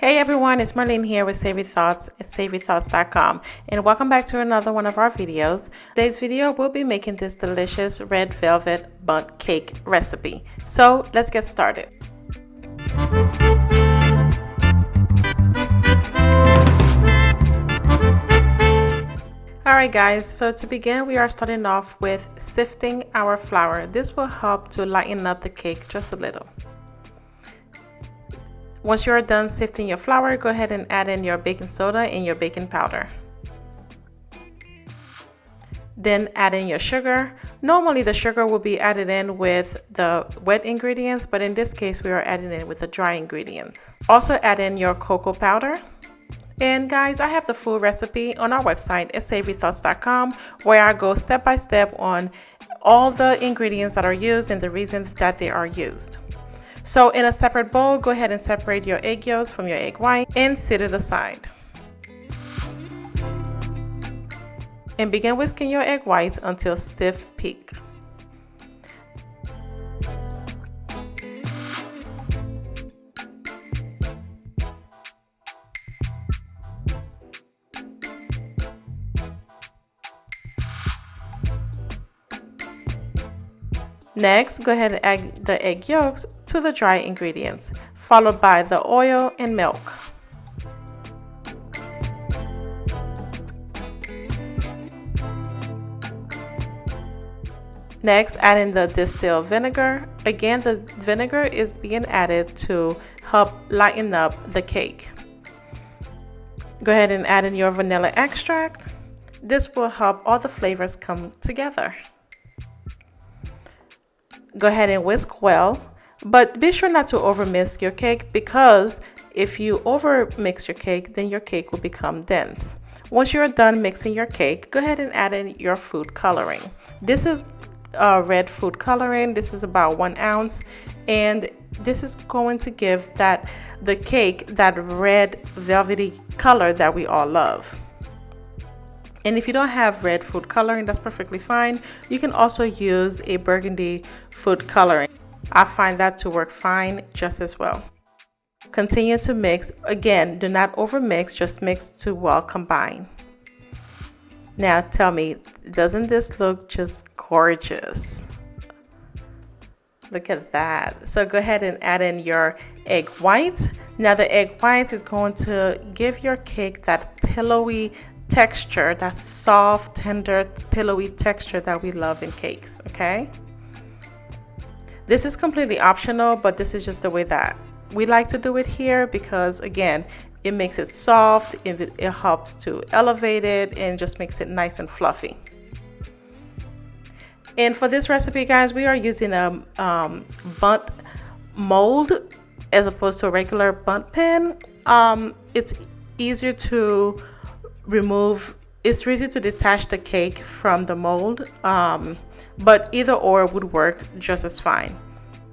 Hey everyone, it's Marlene here with Savory Thoughts at savorythoughts.com, and welcome back to another one of our videos. Today's video, we'll be making this delicious red velvet bundt cake recipe. So let's get started. Alright guys, so to begin we are starting off with sifting our flour. This will help to lighten up the cake just a little. Once you're done sifting your flour, go ahead and add in your baking soda and your baking powder. Then add in your sugar. Normally the sugar will be added in with the wet ingredients, but in this case we are adding it with the dry ingredients. Also add in your cocoa powder. And guys, I have the full recipe on our website at savorythoughts.com, where I go step by step on all the ingredients that are used and the reasons that they are used. So in a separate bowl, go ahead and separate your egg yolks from your egg white and set it aside. And begin whisking your egg whites until stiff peak. Next, go ahead and add the egg yolks to the dry ingredients, followed by the oil and milk. Next, add in the distilled vinegar. Again, the vinegar is being added to help lighten up the cake. Go ahead and add in your vanilla extract. This will help all the flavors come together. Go ahead and whisk well, but be sure not to over mix your cake, because if you over mix your cake, then your cake will become dense. Once you're done mixing your cake, go ahead and add in your food coloring. This is red food coloring. This is about 1 ounce, and this is going to give the cake that red velvety color that we all love. And if you don't have red food coloring, that's perfectly fine. You can also use a burgundy food coloring. I find that to work fine just as well. Continue to mix. Again, do not over mix, just mix to well combine. Now tell me, doesn't this look just gorgeous? Look at that. So go ahead and add in your egg white. Now the egg white is going to give your cake that pillowy texture, that soft, tender, pillowy texture that we love in cakes. Okay, this is completely optional, but this is just the way that we like to do it here, because again, it makes it soft, it helps to elevate it, and just makes it nice and fluffy. And for this recipe, guys, we are using a bundt mold as opposed to a regular bundt pan. It's easier to remove, it's easy to detach the cake from the mold, but either or would work just as fine.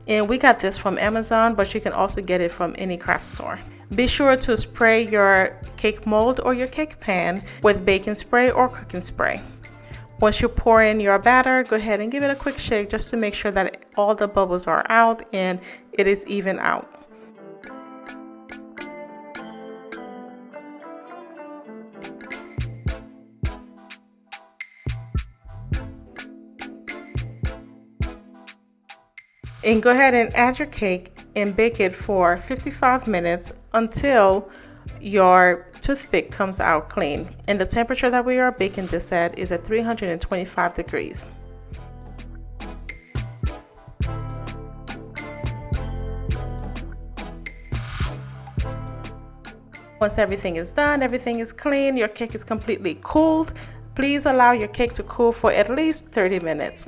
And we got this from Amazon, but you can also get it from any craft store. Be sure to spray your cake mold or your cake pan with baking spray or cooking spray. Once you pour in your batter, go ahead and give it a quick shake just to make sure that all the bubbles are out and it is even out. And go ahead and add your cake and bake it for 55 minutes until your toothpick comes out clean. And the temperature that we are baking this at is at 325 degrees. Once everything is done, everything is clean, your cake is completely cooled, please allow your cake to cool for at least 30 minutes.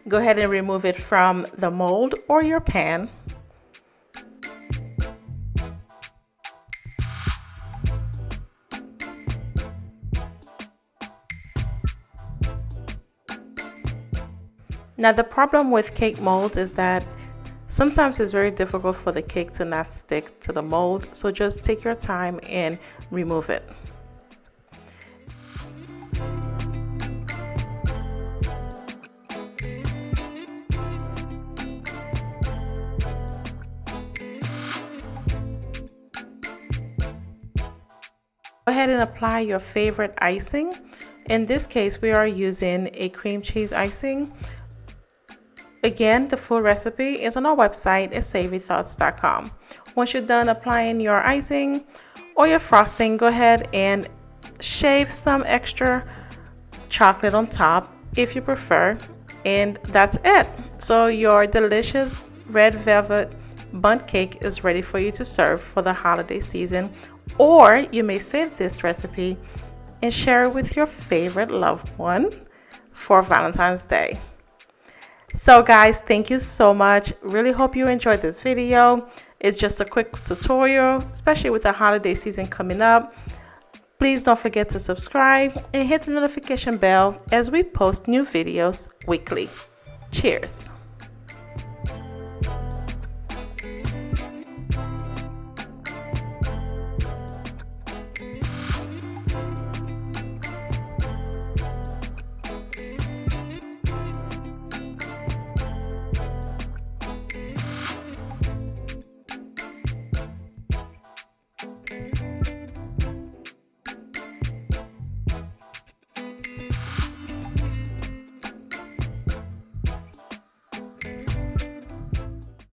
Go ahead and remove it from the mold or your pan. Now the problem with cake molds is that sometimes it's very difficult for the cake to not stick to the mold, so just take your time and remove it. Go ahead and apply your favorite icing. In this case, we are using a cream cheese icing. Again, the full recipe is on our website at savorythoughts.com. Once you're done applying your icing or your frosting, go ahead and shave some extra chocolate on top if you prefer, and that's it. So your delicious red velvet bundt cake is ready for you to serve for the holiday season, or you may save this recipe and share it with your favorite loved one for Valentine's Day. So guys, thank you so much. Really hope you enjoyed this video. It's just a quick tutorial, especially with the holiday season coming up. Please don't forget to subscribe and hit the notification bell as we post new videos weekly. Cheers!